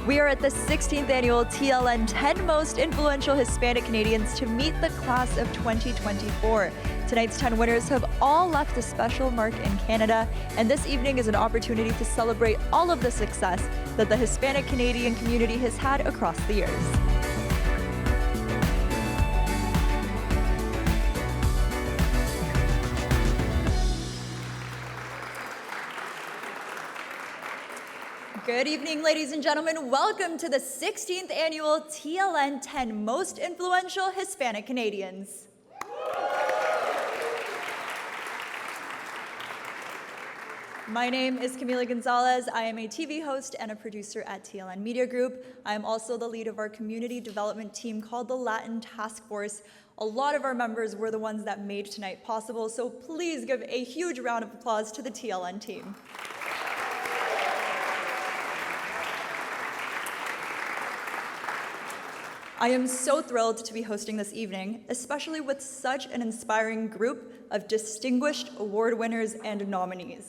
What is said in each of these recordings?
We are at the 16th annual TLN 10 Most Influential Hispanic Canadians to meet the class of 2024. Tonight's 10 winners have all left a special mark in Canada, and this evening is an opportunity to celebrate all of the success that the Hispanic Canadian community has had across the years. Good evening, ladies and gentlemen. Welcome to the 16th annual TLN 10 Most Influential Hispanic Canadians. My name is Camila Gonzalez. I am a TV host and a producer at TLN Media Group. I am also the lead of our community development team called the Latin Task Force. A lot of our members were the ones that made tonight possible, so please give a huge round of applause to the TLN team. I am so thrilled to be hosting this evening, especially with such an inspiring group of distinguished award winners and nominees.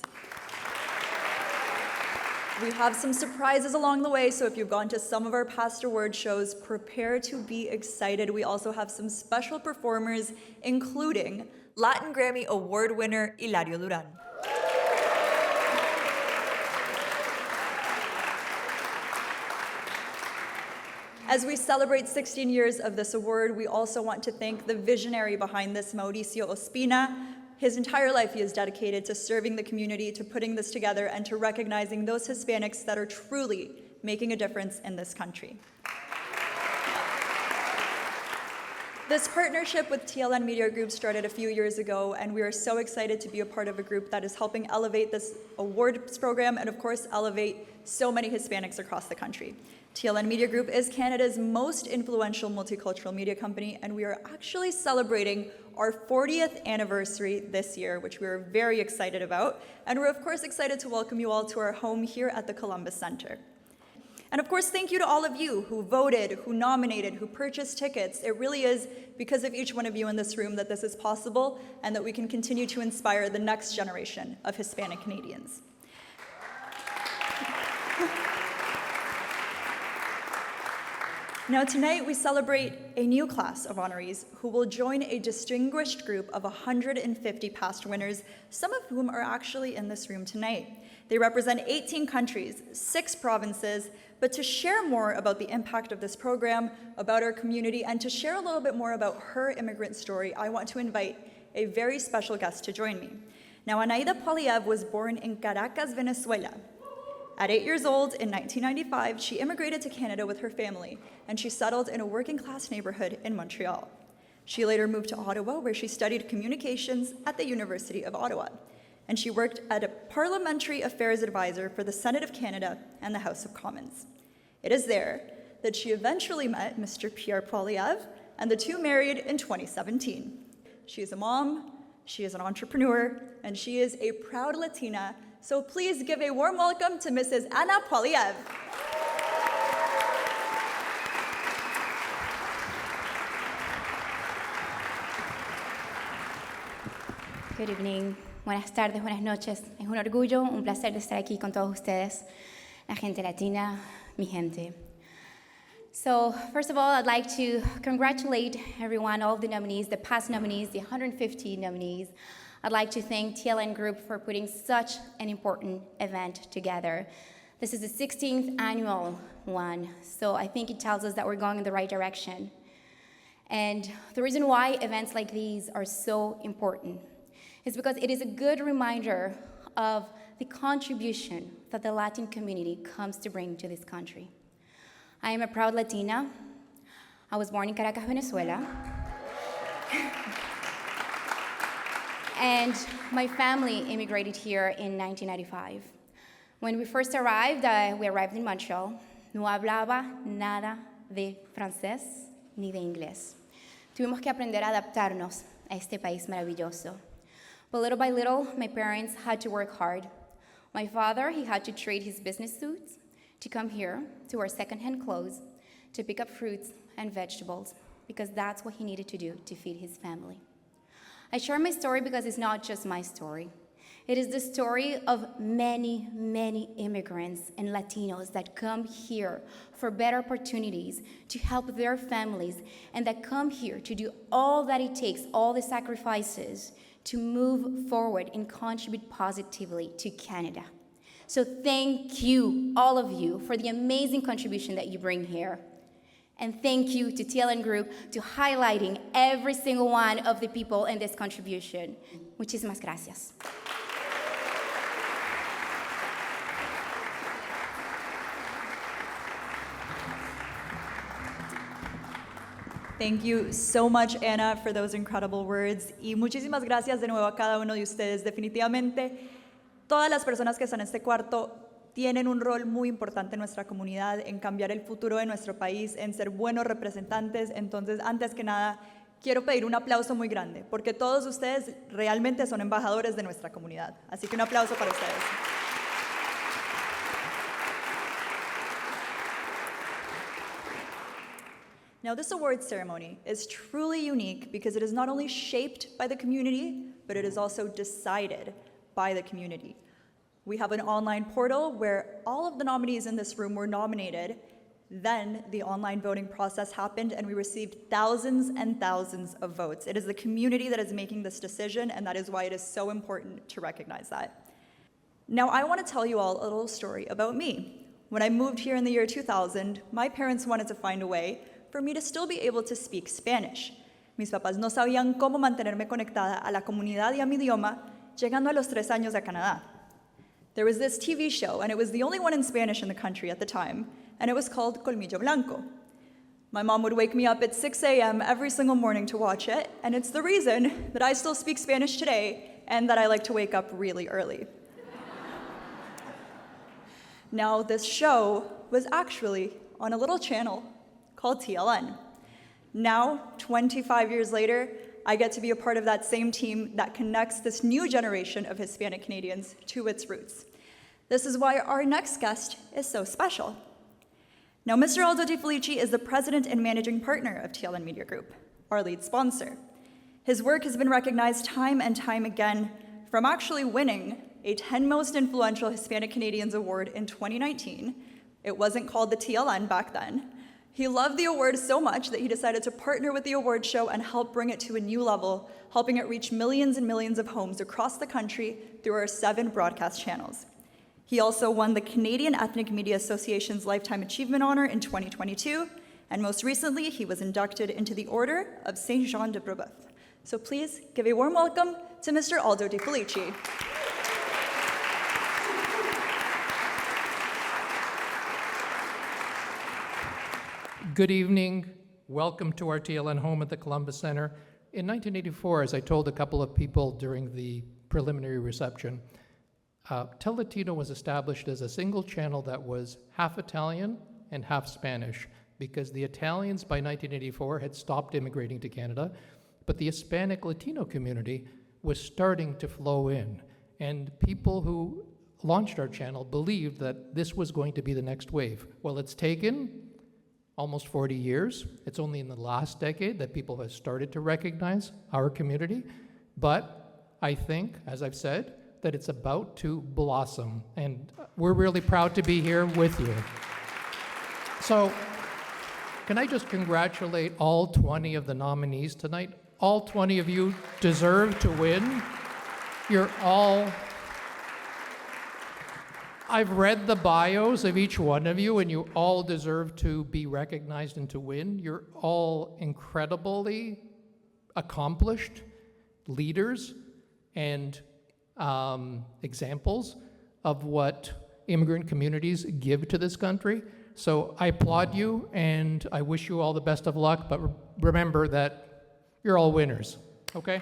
We have some surprises along the way, so if you've gone to some of our past award shows, prepare to be excited. We also have some special performers, including Latin Grammy Award winner Hilario Duran. As we celebrate 16 years of this award, we also want to thank the visionary behind this, Mauricio Ospina. His entire life he is dedicated to serving the community, to putting this together, and to recognizing those Hispanics that are truly making a difference in this country. This partnership with TLN Media Group started a few years ago, and we are so excited to be a part of a group that is helping elevate this awards program and, of course, elevate so many Hispanics across the country. TLN Media Group is Canada's most influential multicultural media company, and we are actually celebrating our 40th anniversary this year, which we are very excited about. And we're, of course, excited to welcome you all to our home here at the Columbus Center. And of course, thank you to all of you who voted, who nominated, who purchased tickets. It really is because of each one of you in this room that this is possible and that we can continue to inspire the next generation of Hispanic Canadians. Now tonight we celebrate a new class of honorees who will join a distinguished group of 150 past winners, some of whom are actually in this room tonight. They represent 18 countries, 6 provinces, but to share more about the impact of this program, about our community, and to share a little bit more about her immigrant story, I want to invite a very special guest to join me. Now, Anaida Poliev was born in Caracas, Venezuela. At 8 years old, in 1995, she immigrated to Canada with her family, and she settled in a working-class neighborhood in Montreal. She later moved to Ottawa, where she studied communications at the University of Ottawa, and she worked as a parliamentary affairs advisor for the Senate of Canada and the House of Commons. It is there that she eventually met Mr. Pierre Poliev, and the two married in 2017. She is a mom, she is an entrepreneur, and she is a proud Latina. So please give a warm welcome to Mrs. Ana Poliev. Good evening. Buenas tardes, buenas noches. Es un orgullo, un placer de estar aquí con todos ustedes, la gente latina, mi gente. So first of all, I'd like to congratulate everyone, all of the nominees, the past nominees, the 150 nominees. I'd like to thank TLN Group for putting such an important event together. This is the 16th annual one, so I think it tells us that we're going in the right direction. And the reason why events like these are so important is because it is a good reminder of the contribution that the Latin community comes to bring to this country. I am a proud Latina. I was born in Caracas, Venezuela. And my family immigrated here in 1995. When we first arrived, we arrived in Montreal. No hablaba nada de francés ni de inglés. Tuvimos que aprender a adaptarnos a este país maravilloso. But little by little, my parents had to work hard. My father, he had to trade his business suits to come here to wear secondhand clothes, to pick up fruits and vegetables, because that's what he needed to do to feed his family. I share my story because it's not just my story. It is the story of many, many immigrants and Latinos that come here for better opportunities, to help their families, and that come here to do all that it takes, all the sacrifices, to move forward and contribute positively to Canada. So thank you, all of you, for the amazing contribution that you bring here. And thank you to TLN Group to highlighting every single one of the people in this contribution. Muchísimas gracias. Thank you so much, Anna, for those incredible words. Y muchísimas gracias de nuevo a cada uno de ustedes. Definitivamente, todas las personas que están en este cuarto tienen un rol muy importante en nuestra comunidad, en cambiar el futuro de nuestro país, en ser buenos representantes. Entonces, antes que nada, quiero pedir un aplauso muy grande, porque todos ustedes realmente son embajadores de nuestra comunidad. Así que un aplauso para ustedes. Now, this awards ceremony is truly unique because it is not only shaped by the community, but it is also decided by the community. We have an online portal where all of the nominees in this room were nominated. Then the online voting process happened and we received thousands and thousands of votes. It is the community that is making this decision, and that is why it is so important to recognize that. Now, I want to tell you all a little story about me. When I moved here in the year 2000, my parents wanted to find a way for me to still be able to speak Spanish. Mis papás no sabían cómo mantenerme conectada a la comunidad y a mi idioma, llegando a los 3 años a Canadá. There was this TV show, and it was the only one in Spanish in the country at the time, and it was called Colmillo Blanco. My mom would wake me up at 6 a.m. every single morning to watch it, and it's the reason that I still speak Spanish today and that I like to wake up really early. Now, this show was actually on a little channel called TLN. Now, 25 years later, I get to be a part of that same team that connects this new generation of Hispanic Canadians to its roots. This is why our next guest is so special. Now, Mr. Aldo Di Felici is the president and managing partner of TLN Media Group, our lead sponsor. His work has been recognized time and time again, from actually winning a 10 Most Influential Hispanic Canadians Award in 2019. It wasn't called the TLN back then. He loved the award so much that he decided to partner with the award show and help bring it to a new level, helping it reach millions and millions of homes across the country through our 7 broadcast channels. He also won the Canadian Ethnic Media Association's Lifetime Achievement Honor in 2022, and most recently, he was inducted into the Order of Saint Jean de Brebeuf. So please give a warm welcome to Mr. Aldo Di Felici. Good evening. Welcome to our TLN home at the Columbus Center. In 1984, as I told a couple of people during the preliminary reception, TELATINO was established as a single channel that was half Italian and half Spanish, because the Italians by 1984 had stopped immigrating to Canada, but the Hispanic Latino community was starting to flow in. And people who launched our channel believed that this was going to be the next wave. Well, it's taken almost 40 years. It's only in the last decade that people have started to recognize our community. But I think, as I've said, that it's about to blossom. And we're really proud to be here with you. So, can I just congratulate all 20 of the nominees tonight? All 20 of you deserve to win. You're all... I've read the bios of each one of you, and you all deserve to be recognized and to win. You're all incredibly accomplished leaders and examples of what immigrant communities give to this country. So I applaud you, and I wish you all the best of luck, but remember that you're all winners, okay?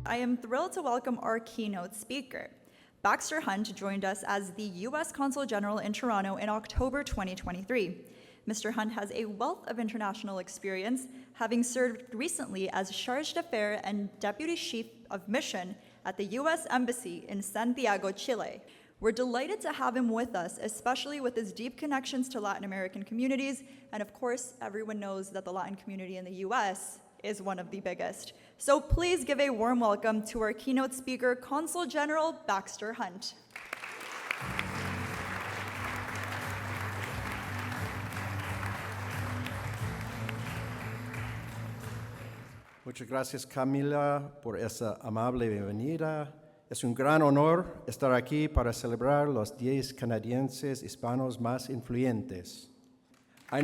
I am thrilled to welcome our keynote speaker. Baxter Hunt joined us as the U.S. Consul General in Toronto in October 2023. Mr. Hunt has a wealth of international experience, having served recently as Charge d'Affaires and Deputy Chief of Mission at the U.S. Embassy in Santiago, Chile. We're delighted to have him with us, especially with his deep connections to Latin American communities, and of course, everyone knows that the Latin community in the U.S. is one of the biggest. So please give a warm welcome to our keynote speaker, Consul General Baxter Hunt. Muchas gracias, Camila, por esa amable bienvenida. Es un gran honor estar aquí para celebrar los 10 canadienses hispanos más influyentes. I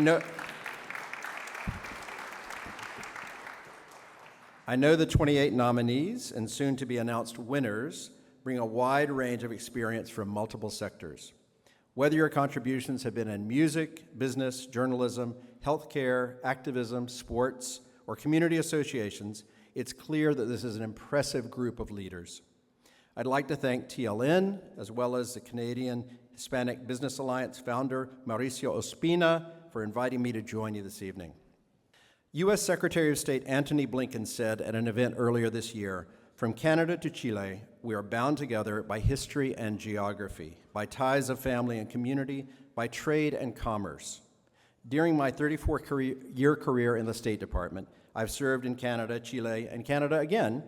know the 28 nominees and soon-to-be-announced winners bring a wide range of experience from multiple sectors. Whether your contributions have been in music, business, journalism, healthcare, activism, sports, or community associations, it's clear that this is an impressive group of leaders. I'd like to thank TLN, as well as the Canadian Hispanic Business Alliance founder, Mauricio Ospina, for inviting me to join you this evening. U.S. Secretary of State Antony Blinken said at an event earlier this year, "From Canada to Chile, we are bound together by history and geography, by ties of family and community, by trade and commerce." During my 34-year career in the State Department, I've served in Canada, Chile, and Canada again,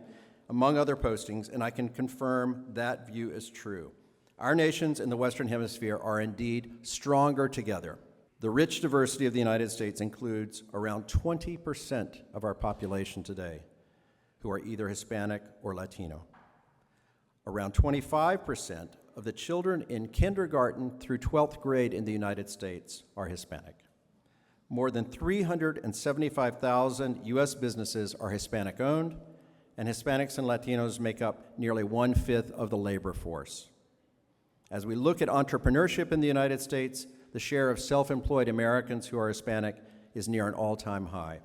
among other postings, and I can confirm that view is true. Our nations in the Western Hemisphere are indeed stronger together. The rich diversity of the United States includes around 20% of our population today who are either Hispanic or Latino. Around 25% of the children in kindergarten through 12th grade in the United States are Hispanic. More than 375,000 U.S. businesses are Hispanic-owned, and Hispanics and Latinos make up nearly 1/5 of the labor force. As we look at entrepreneurship in the United States, the share of self-employed Americans who are Hispanic is near an all-time high.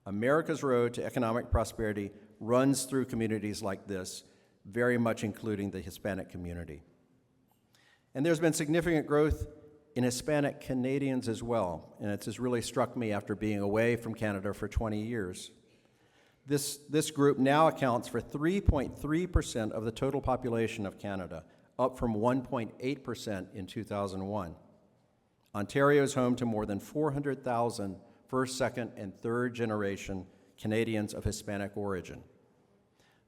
America's road to economic prosperity runs through communities like this, very much including the Hispanic community. And there's been significant growth in Hispanic Canadians as well, and it has really struck me after being away from Canada for 20 years. This group now accounts for 3.3% of the total population of Canada, up from 1.8% in 2001. Ontario is home to more than 400,000 first, second, and third generation Canadians of Hispanic origin.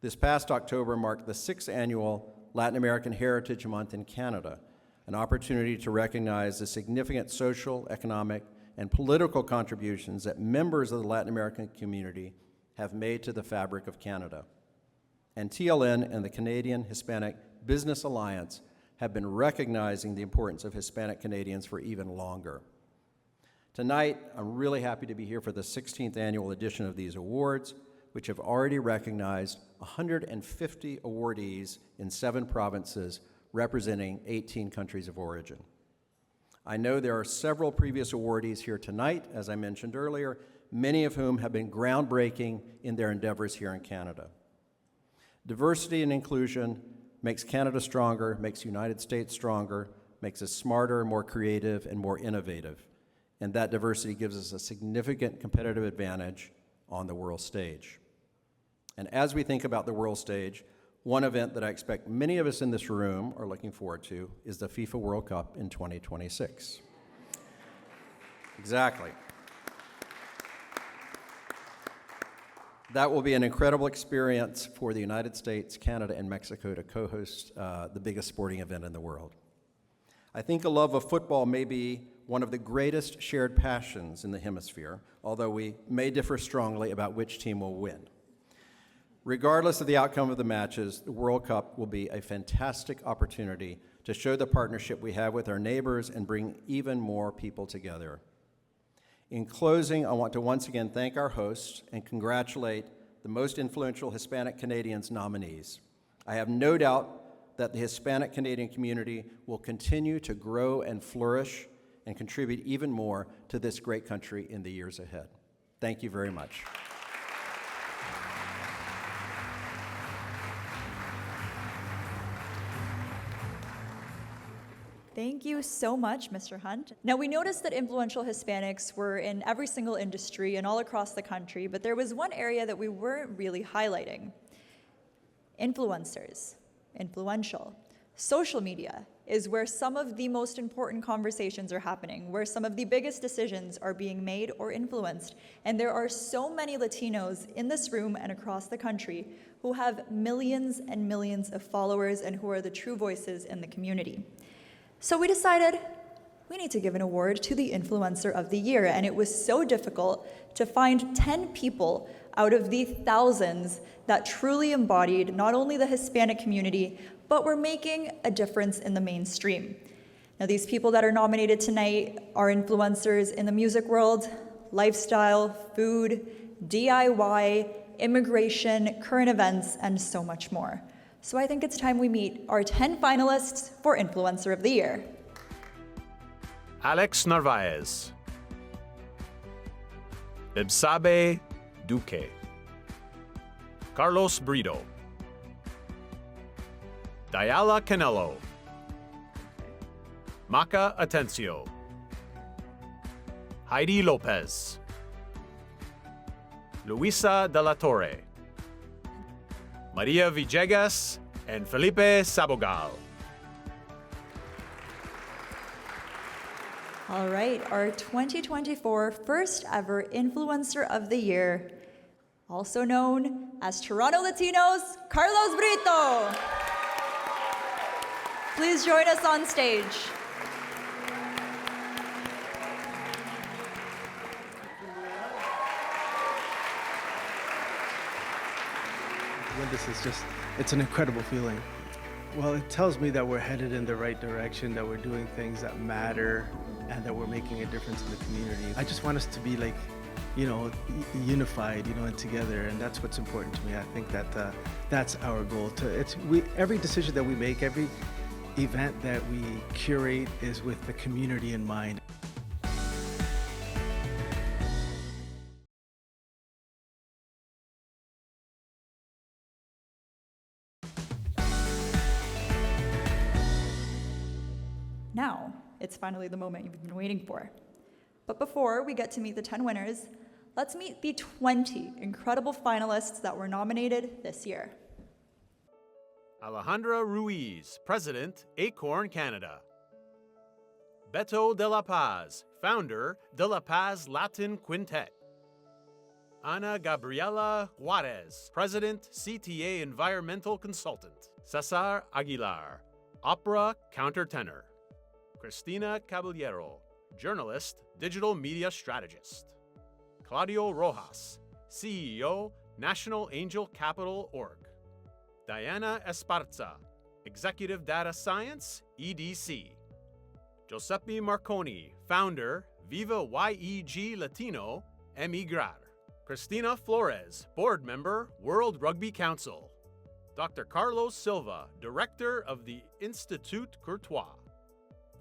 This past October marked the 6th annual Latin American Heritage Month in Canada, an opportunity to recognize the significant social, economic, and political contributions that members of the Latin American community have made to the fabric of Canada. And TLN and the Canadian Hispanic Business Alliance have been recognizing the importance of Hispanic Canadians for even longer. Tonight, I'm really happy to be here for the 16th annual edition of these awards, which have already recognized 150 awardees in 7 provinces representing 18 countries of origin. I know there are several previous awardees here tonight, as I mentioned earlier, many of whom have been groundbreaking in their endeavors here in Canada. Diversity and inclusion makes Canada stronger, makes the United States stronger, makes us smarter, more creative, and more innovative. And that diversity gives us a significant competitive advantage on the world stage. And as we think about the world stage, one event that I expect many of us in this room are looking forward to is the FIFA World Cup in 2026. Exactly. That will be an incredible experience for the United States, Canada, and Mexico to co-host the biggest sporting event in the world. I think a love of football may be one of the greatest shared passions in the hemisphere, although we may differ strongly about which team will win. Regardless of the outcome of the matches, the World Cup will be a fantastic opportunity to show the partnership we have with our neighbors and bring even more people together. In closing, I want to once again thank our hosts and congratulate the most influential Hispanic Canadians nominees. I have no doubt that the Hispanic Canadian community will continue to grow and flourish and contribute even more to this great country in the years ahead. Thank you very much. Thank you so much, Mr. Hunt. Now, we noticed that influential Hispanics were in every single industry and all across the country, but there was one area that we weren't really highlighting. Influencers, influential. Social media is where some of the most important conversations are happening, where some of the biggest decisions are being made or influenced. And there are so many Latinos in this room and across the country who have millions and millions of followers and who are the true voices in the community. So we decided we need to give an award to the Influencer of the Year, and it was so difficult to find 10 people out of the thousands that truly embodied not only the Hispanic community, but were making a difference in the mainstream. Now, these people that are nominated tonight are influencers in the music world, lifestyle, food, DIY, immigration, current events, and so much more. So I think it's time we meet our 10 finalists for Influencer of the Year. Alex Narvaez, Ibsabe Duque, Carlos Brito, Diala Canelo, Maca Atencio, Heidi Lopez, Luisa de la Torre, Maria Villegas, and Felipe Sabogal. All right, our 2024 first ever Influencer of the Year, also known as Toronto Latinos, Carlos Brito. Please join us on stage. It's an incredible feeling. Well, it tells me that we're headed in the right direction, that we're doing things that matter, and that we're making a difference in the community. I just want us to be like, unified, and together, and that's what's important to me. I think that that's our goal. Every decision that we make, every event that we curate is with the community in mind. Now, it's finally the moment you've been waiting for. But before we get to meet the 10 winners, let's meet the 20 incredible finalists that were nominated this year. Alejandra Ruiz, President, Acorn Canada. Beto de la Paz, Founder, De La Paz Latin Quintet. Ana Gabriela Juarez, President, CTA Environmental Consultant. Cesar Aguilar, Opera Countertenor. Cristina Caballero, Journalist, Digital Media Strategist. Claudio Rojas, CEO, National Angel Capital Org. Diana Esparza, Executive Data Science, EDC. Giuseppe Marconi, Founder, Viva YEG Latino, Emigrar. Cristina Flores, Board Member, World Rugby Council. Dr. Carlos Silva, Director of the Institut Courtois.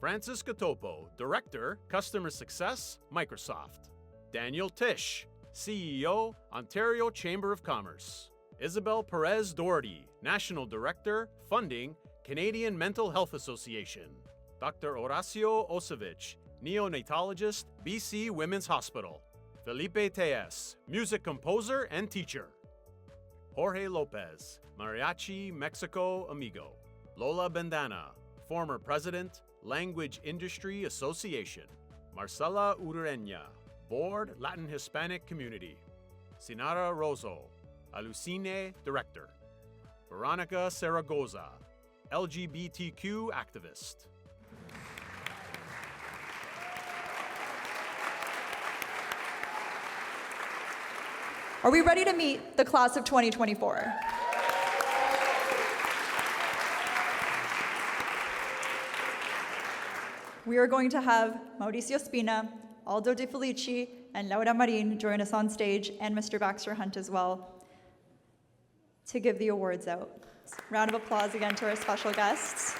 Francis Catopo, Director, Customer Success, Microsoft. Daniel Tish, CEO, Ontario Chamber of Commerce. Isabel Perez Doherty, National Director, Funding, Canadian Mental Health Association. Dr. Horacio Osevich, Neonatologist, BC Women's Hospital. Felipe Tejas, Music Composer and Teacher. Jorge Lopez, Mariachi Mexico Amigo. Lola Bandana, Former President, Language Industry Association. Marcela Ureña, Board Latin Hispanic Community. Sinara Rozo, Alucine Director. Veronica Zaragoza, LGBTQ Activist. Are we ready to meet the class of 2024? We are going to have Mauricio Spina, Aldo De Felici, and Laura Marin join us on stage, and Mr. Baxter Hunt as well, to give the awards out. Round of applause again to our special guests.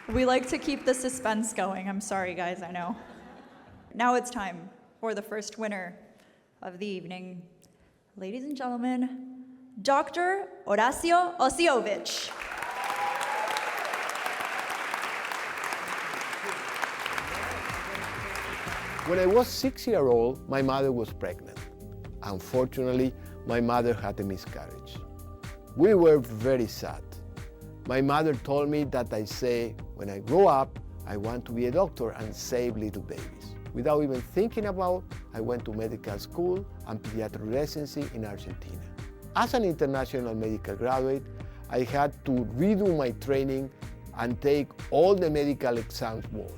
We like to keep the suspense going. I'm sorry, guys, I know. Now it's time for the first winner of the evening. Ladies and gentlemen, Dr. Horacio Osiovich. When I was 6 years old, my mother was pregnant. Unfortunately, my mother had a miscarriage. We were very sad. My mother told me that I say, when I grow up, I want to be a doctor and save little babies. Without even thinking about, I went to medical school and pediatric residency in Argentina. As an international medical graduate, I had to redo my training and take all the medical exams board.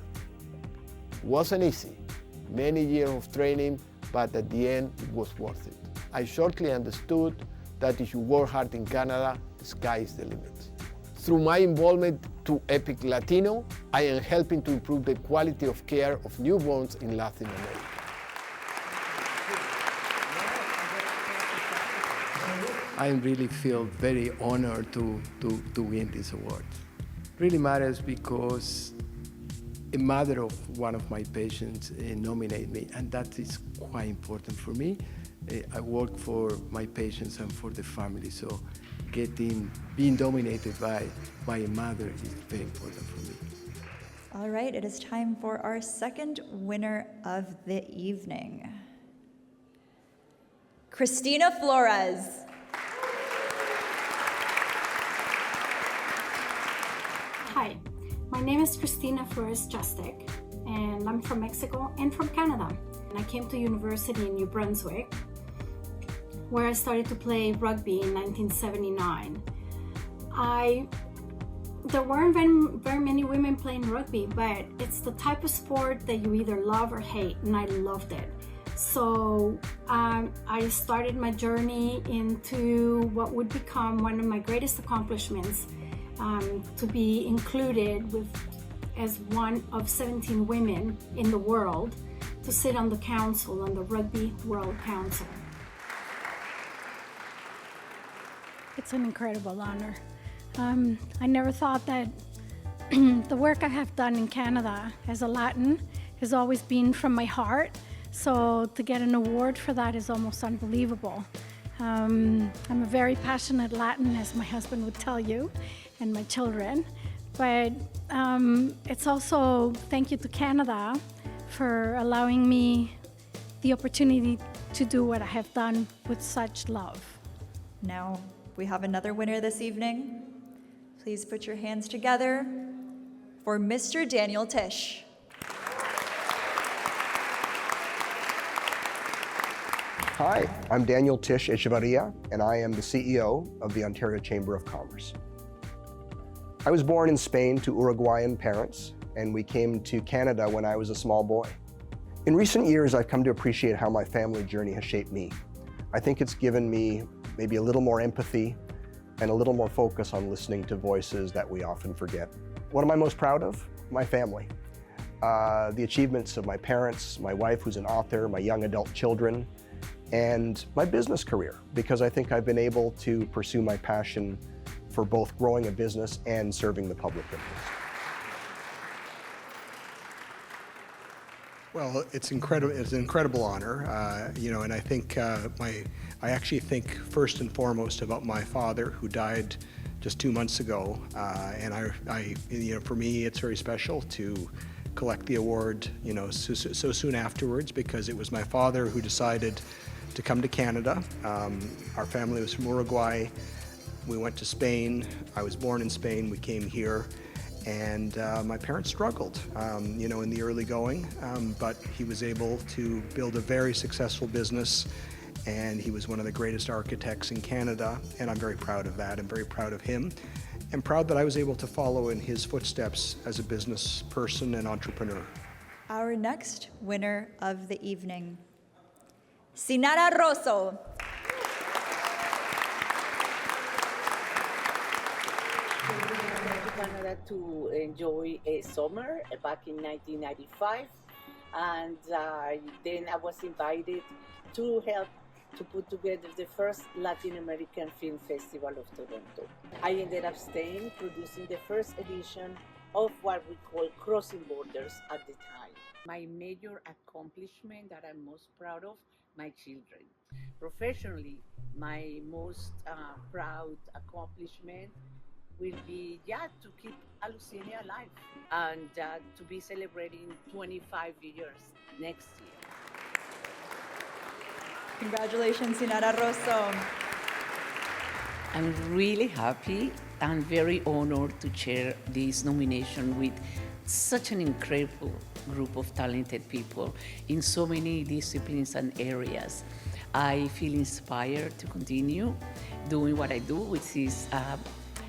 It wasn't easy, many years of training, but at the end it was worth it. I shortly understood that if you work hard in Canada, the sky is the limit. Through my involvement to Epic Latino, I am helping to improve the quality of care of newborns in Latin America. I really feel very honored to win this award. Really matters because a mother of one of my patients nominated me, and that is quite important for me. I work for my patients and for the family, so being dominated by a mother is very important for me. All right, it is time for our second winner of the evening. Christina Flores. Hi, my name is Christina Flores Justic, and I'm from Mexico and from Canada. And I came to university in New Brunswick, where I started to play rugby in 1979. There weren't very many women playing rugby, but it's the type of sport that you either love or hate, and I loved it. So I started my journey into what would become one of my greatest accomplishments, to be included as one of 17 women in the world to sit on the council, on the Rugby World Council. It's an incredible honor. I never thought that the work I have done in Canada as a Latin has always been from my heart, so to get an award for that is almost unbelievable. I'm a very passionate Latin, as my husband would tell you, and my children, but it's also thank you to Canada for allowing me the opportunity to do what I have done with such love. Now we have another winner this evening. Please put your hands together for Mr. Daniel Tisch. Hi, I'm Daniel Tisch Echevarria, and I am the CEO of the Ontario Chamber of Commerce. I was born in Spain to Uruguayan parents, and we came to Canada when I was a small boy. In recent years, I've come to appreciate how my family journey has shaped me. I think it's given me maybe a little more empathy and a little more focus on listening to voices that we often forget. What am I most proud of? My family. The achievements of my parents, my wife who's an author, my young adult children, and my business career, because I think I've been able to pursue my passion for both growing a business and serving the public interest. Well, it's incredible. It's an incredible honor, and I think I actually think first and foremost about my father, who died just 2 months ago, and for me, it's very special to collect the award, so soon afterwards, because it was my father who decided to come to Canada. Our family was from Uruguay. We went to Spain. I was born in Spain. We came here. And my parents struggled, in the early going, but he was able to build a very successful business, and he was one of the greatest architects in Canada, and I'm very proud of that. I'm very proud of him, and proud that I was able to follow in his footsteps as a business person and entrepreneur. Our next winner of the evening, Sinara Rosso. Canada to enjoy a summer back in 1995, and then I was invited to help to put together the first Latin American Film Festival of Toronto. I ended up staying, producing the first edition of what we call Crossing Borders at the time. My major accomplishment that I'm most proud of, my children. Professionally, my most proud accomplishment will be, to keep Alucine alive and to be celebrating 25 years next year. Congratulations, Sinara Rosso. I'm really happy and very honored to share this nomination with such an incredible group of talented people in so many disciplines and areas. I feel inspired to continue doing what I do, which is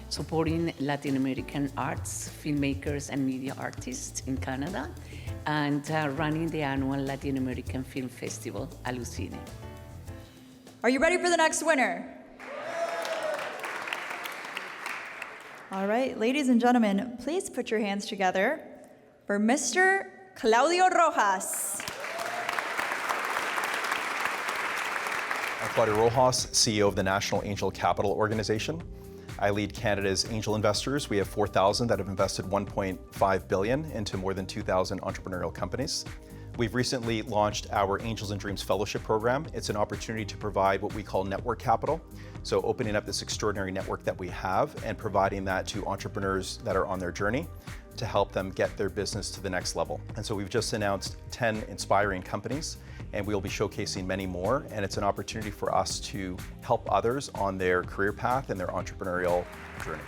supporting Latin American arts, filmmakers, and media artists in Canada, and running the annual Latin American Film Festival, Alucine. Are you ready for the next winner? All right, ladies and gentlemen, please put your hands together for Mr. Claudio Rojas. I'm Claudio Rojas, CEO of the National Angel Capital Organization. I lead Canada's angel investors. We have 4,000 that have invested $1.5 billion into more than 2,000 entrepreneurial companies. We've recently launched our Angels and Dreams Fellowship Program. It's an opportunity to provide what we call network capital. So opening up this extraordinary network that we have and providing that to entrepreneurs that are on their journey to help them get their business to the next level. And so we've just announced 10 inspiring companies, and we'll be showcasing many more. And it's an opportunity for us to help others on their career path and their entrepreneurial journey.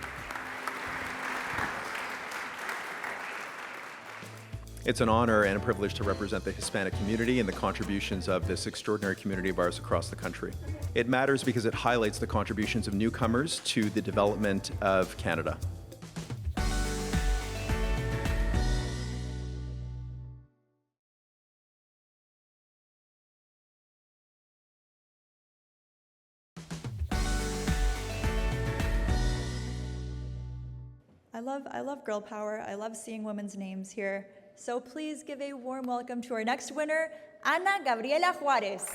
It's an honor and a privilege to represent the Hispanic community and the contributions of this extraordinary community of ours across the country. It matters because it highlights the contributions of newcomers to the development of Canada. I love girl power. I love seeing women's names here. So please give a warm welcome to our next winner, Ana Gabriela Juarez.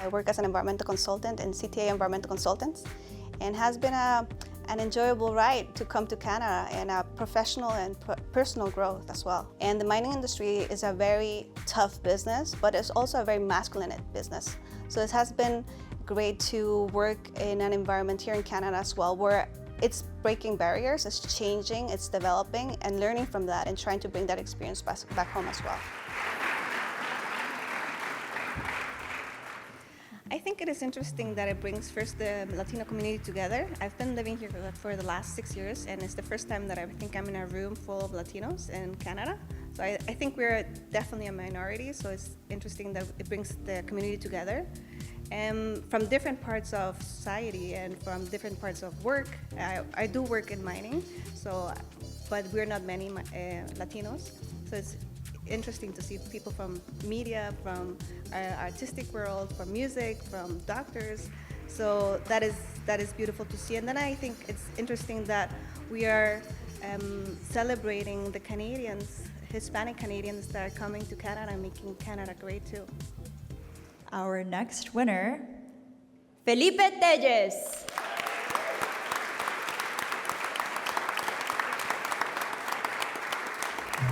I work as an environmental consultant in CTA Environmental Consultants, and has been an enjoyable ride to come to Canada, and a professional and personal growth as well. And the mining industry is a very tough business, but it's also a very masculine business. So it has been great to work in an environment here in Canada as well, where it's breaking barriers, it's changing, it's developing, and learning from that and trying to bring that experience back home as well. I think it is interesting that it brings first the Latino community together. I've been living here for the last 6 years, and it's the first time that I think I'm in a room full of Latinos in Canada. So I think we're definitely a minority, so it's interesting that it brings the community together. From different parts of society and from different parts of work. I do work in mining, but we're not many Latinos. So it's interesting to see people from media, from artistic world, from music, from doctors. So that is beautiful to see. And then I think it's interesting that we are celebrating the Canadians, Hispanic Canadians that are coming to Canada and making Canada great too. Our next winner, Felipe Telles.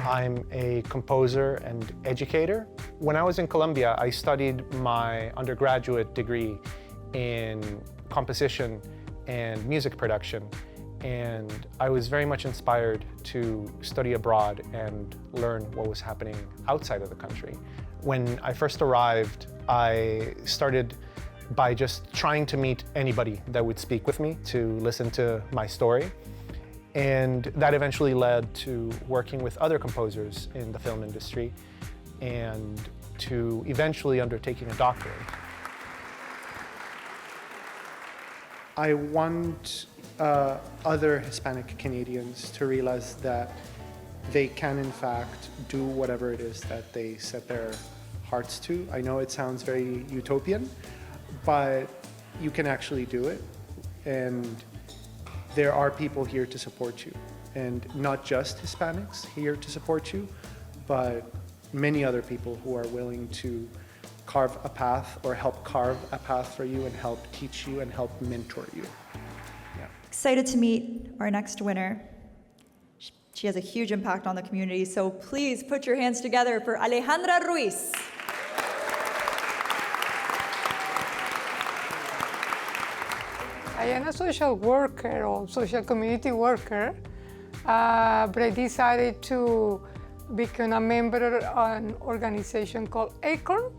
I'm a composer and educator. When I was in Colombia, I studied my undergraduate degree in composition and music production, and I was very much inspired to study abroad and learn what was happening outside of the country. When I first arrived, I started by just trying to meet anybody that would speak with me to listen to my story. And that eventually led to working with other composers in the film industry and to eventually undertaking a doctorate. I want other Hispanic Canadians to realize that they can in fact do whatever it is that they set their hearts to. I know it sounds very utopian, but you can actually do it. And there are people here to support you, and not just Hispanics here to support you, but many other people who are willing to carve a path or help carve a path for you and help teach you and help mentor you. Yeah. Excited to meet our next winner. She has a huge impact on the community, so please put your hands together for Alejandra Ruiz. I am a social worker or social community worker, but I decided to became a member of an organization called ACORN.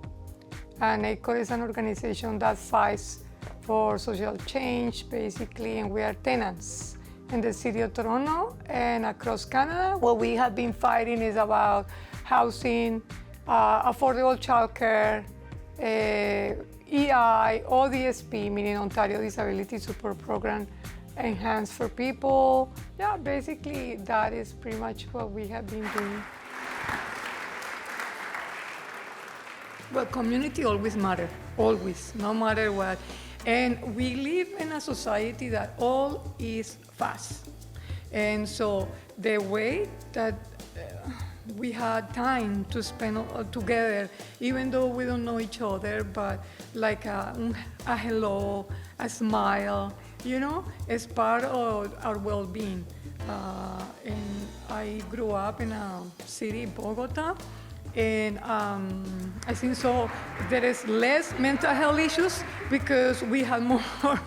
And ACORN is an organization that fights for social change, basically, and we are tenants in the city of Toronto and across Canada. What we have been fighting is about housing, affordable childcare, EI, ODSP, meaning Ontario Disability Support Program, enhanced for people. Yeah, basically that is pretty much what we have been doing. Well, community always matters, always, no matter what. And we live in a society that all is fast. And so the way that we had time to spend together, even though we don't know each other, but like a hello, a smile, you know, is part of our well-being. And I grew up in a city, Bogota, and I think so there is less mental health issues because we have more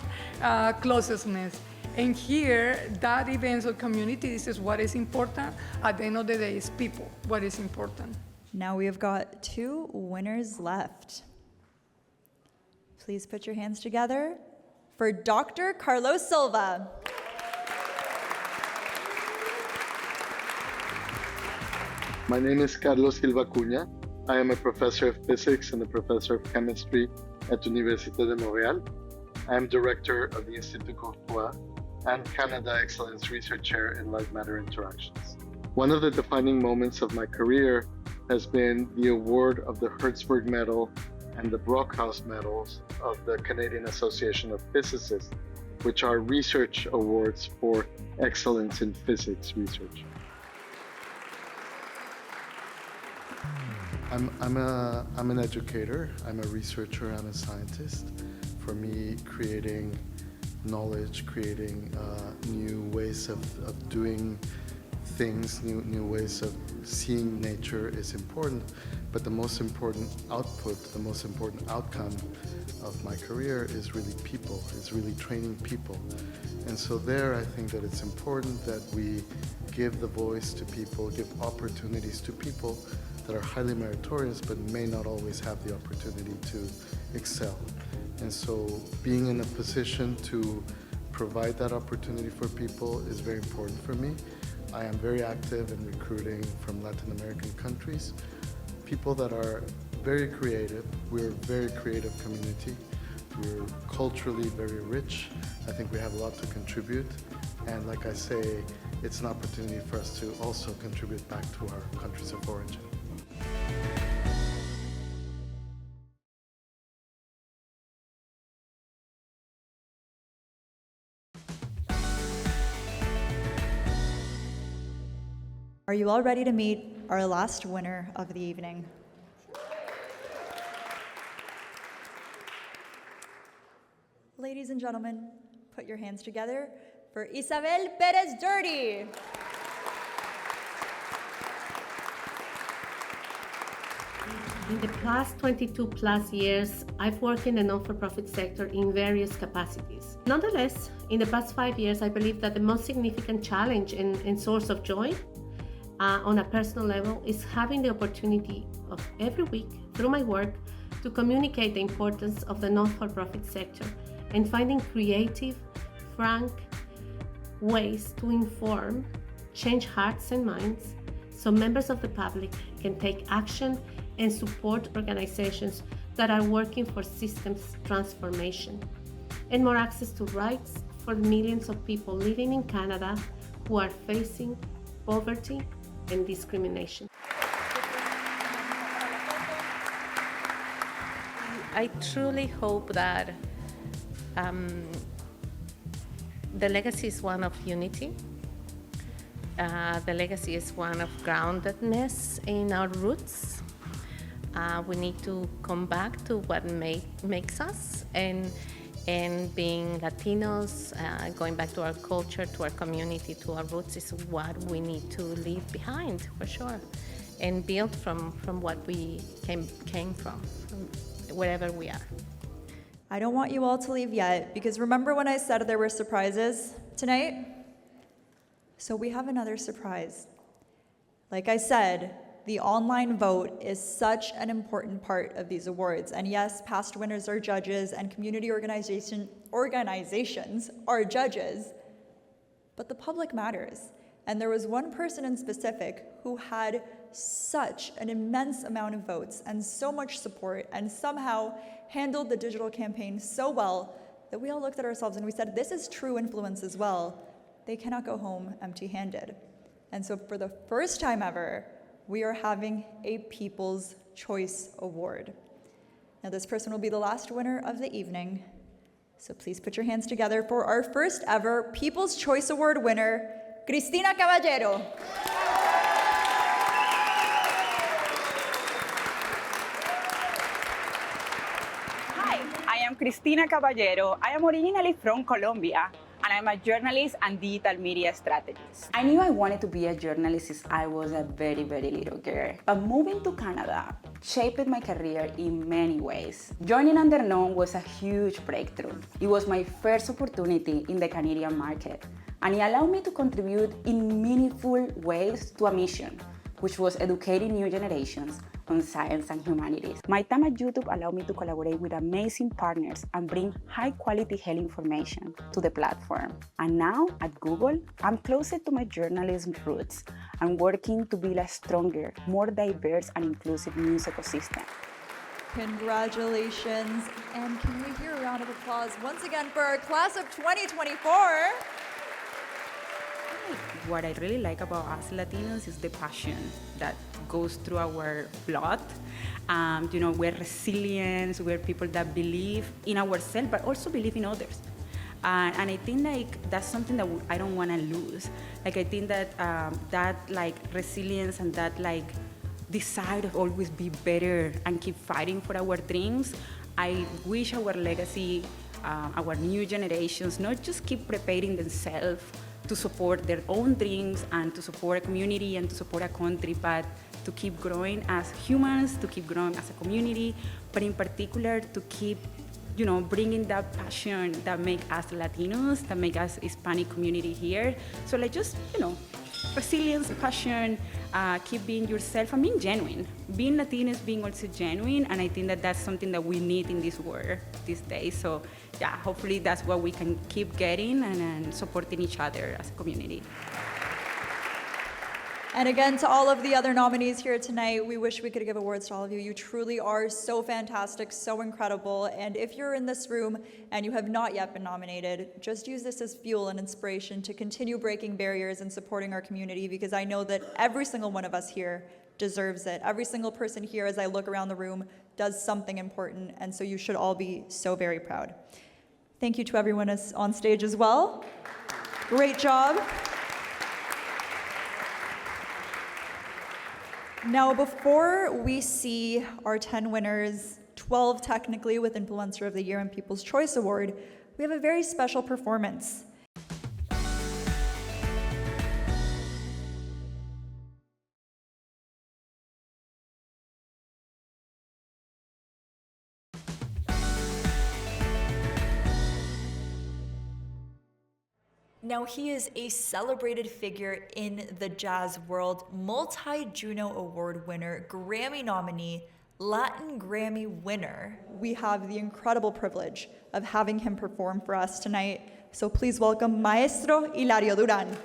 closeness. And here, that events of community, this is what is important. At the end of the day, is people, what is important. Now we have got 2 winners left. Please put your hands together for Dr. Carlos Silva. My name is Carlos Silva Cunha. I am a professor of physics and a professor of chemistry at Université de Montréal. I am director of the Institut Courtois and Canada Excellence Research Chair in Light Matter Interactions. One of the defining moments of my career has been the award of the Hertzberg Medal and the Brockhaus Medals of the Canadian Association of Physicists, which are research awards for excellence in physics research. I'm an educator, I'm a researcher, I'm a scientist. For me, creating knowledge, creating new ways of doing things, new ways of seeing nature is important, but the most important output, the most important outcome of my career is really people, is really training people. And so there I think that it's important that we give the voice to people, give opportunities to people that are highly meritorious but may not always have the opportunity to excel. And so being in a position to provide that opportunity for people is very important for me. I am very active in recruiting from Latin American countries, people that are very creative. We're a very creative community. We're culturally very rich. I think we have a lot to contribute. And like I say, it's an opportunity for us to also contribute back to our countries of origin. Are you all ready to meet our last winner of the evening? Ladies and gentlemen, put your hands together for Isabel Perez Dirty. In the past 22 plus years, I've worked in the non-for-profit sector in various capacities. Nonetheless, in the past 5 years, I believe that the most significant challenge and source of joy on a personal level is having the opportunity of every week through my work to communicate the importance of the non-for-profit sector and finding creative, frank ways to inform, change hearts and minds so members of the public can take action and support organizations that are working for systems transformation and more access to rights for millions of people living in Canada who are facing poverty and discrimination. I truly hope that the legacy is one of unity. The legacy is one of groundedness in our roots. We need to come back to what makes us, and being Latinos, going back to our culture, to our community, to our roots is what we need to leave behind, for sure, and build from what we came from wherever we are. I don't want you all to leave yet, because remember when I said there were surprises tonight? So we have another surprise. Like I said, the online vote is such an important part of these awards. And yes, past winners are judges and community organizations are judges, but the public matters. And there was one person in specific who had such an immense amount of votes and so much support and somehow handled the digital campaign so well that we all looked at ourselves and we said, this is true influence as well. They cannot go home empty-handed. And so for the first time ever, we are having a People's Choice Award. Now this person will be the last winner of the evening. So please put your hands together for our first ever People's Choice Award winner, Cristina Caballero. Hi, I am Cristina Caballero. I am originally from Colombia, and I'm a journalist and digital media strategist. I knew I wanted to be a journalist since I was a very, very little girl. But moving to Canada shaped my career in many ways. Joining Underknown was a huge breakthrough. It was my first opportunity in the Canadian market, and it allowed me to contribute in meaningful ways to a mission, which was educating new generations on science and humanities. My time at YouTube allowed me to collaborate with amazing partners and bring high-quality health information to the platform. And now, at Google, I'm closer to my journalism roots and working to build a stronger, more diverse and inclusive news ecosystem. Congratulations, and can we hear a round of applause once again for our class of 2024? What I really like about us Latinos is the passion that goes through our blood. We're resilient, we're people that believe in ourselves, but also believe in others. And I think that's something that I don't want to lose. I think that that resilience and that desire to always be better and keep fighting for our dreams. I wish our legacy, our new generations, not just keep preparing themselves to support their own dreams and to support a community and to support a country, but to keep growing as humans, to keep growing as a community, but in particular to keep, bringing that passion that make us Latinos, that make us Hispanic community here. So resilience, passion, keep being yourself and being genuine. Being Latino is being also genuine, and I think that that's something that we need in this world these days. So yeah, hopefully that's what we can keep getting and supporting each other as a community. And again, to all of the other nominees here tonight, we wish we could give awards to all of you. You truly are so fantastic, so incredible. And if you're in this room and you have not yet been nominated, just use this as fuel and inspiration to continue breaking barriers and supporting our community, because I know that every single one of us here deserves it. Every single person here, as I look around the room, does something important, and so you should all be so very proud. Thank you to everyone on stage as well. Great job. Now, before we see our 10 winners, 12 technically with Influencer of the Year and People's Choice Award, we have a very special performance. Now, he is a celebrated figure in the jazz world, multi-Juno Award winner, Grammy nominee, Latin Grammy winner. We have the incredible privilege of having him perform for us tonight. So please welcome Maestro Hilario Duran.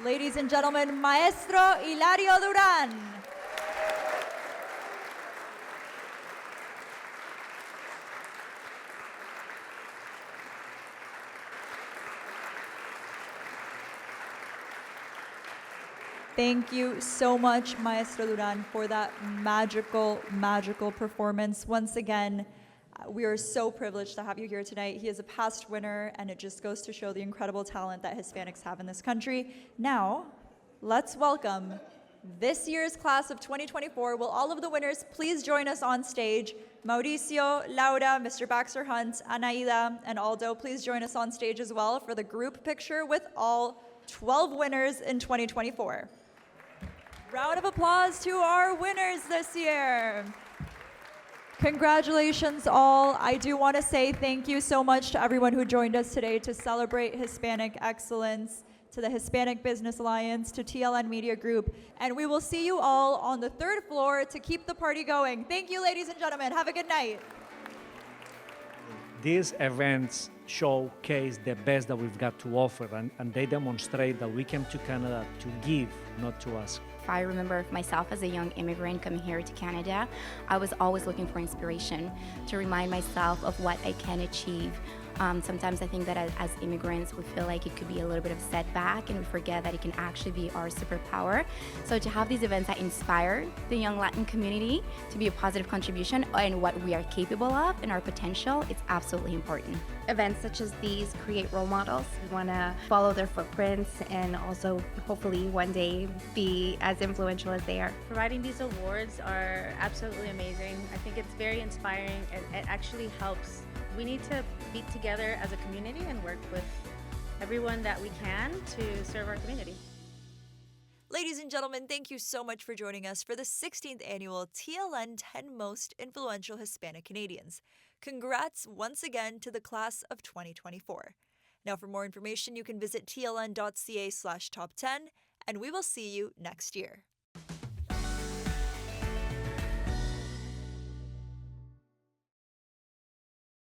Ladies and gentlemen, Maestro Hilario Duran. Thank you so much, Maestro Duran, for that magical, magical performance. Once again, we are so privileged to have you here tonight. He is a past winner, and it just goes to show the incredible talent that Hispanics have in this country. Now, let's welcome this year's class of 2024. Will all of the winners please join us on stage? Mauricio, Laura, Mr. Baxter Hunt, Anaida, and Aldo, please join us on stage as well for the group picture with all 12 winners in 2024. Round of applause to our winners this year. Congratulations all. I do want to say thank you so much to everyone who joined us today to celebrate Hispanic excellence, to the Hispanic Business Alliance, to TLN Media Group, and we will see you all on the third floor to keep the party going. Thank you, ladies and gentlemen. Have a good night. These events showcase the best that we've got to offer, and they demonstrate that we came to Canada to give, not to ask. I remember myself as a young immigrant coming here to Canada, I was always looking for inspiration to remind myself of what I can achieve. Sometimes I think that as immigrants, we feel like it could be a little bit of a setback and we forget that it can actually be our superpower. So to have these events that inspire the young Latin community to be a positive contribution in what we are capable of and our potential, it's absolutely important. Events such as these create role models. We want to follow their footprints and also hopefully one day be as influential as they are. Providing these awards are absolutely amazing. I think it's very inspiring and it actually helps. We need to be together as a community and work with everyone that we can to serve our community. Ladies and gentlemen, thank you so much for joining us for the 16th annual TLN 10 Most Influential Hispanic Canadians. Congrats once again to the class of 2024. Now, for more information, you can visit tln.ca/top10, and we will see you next year.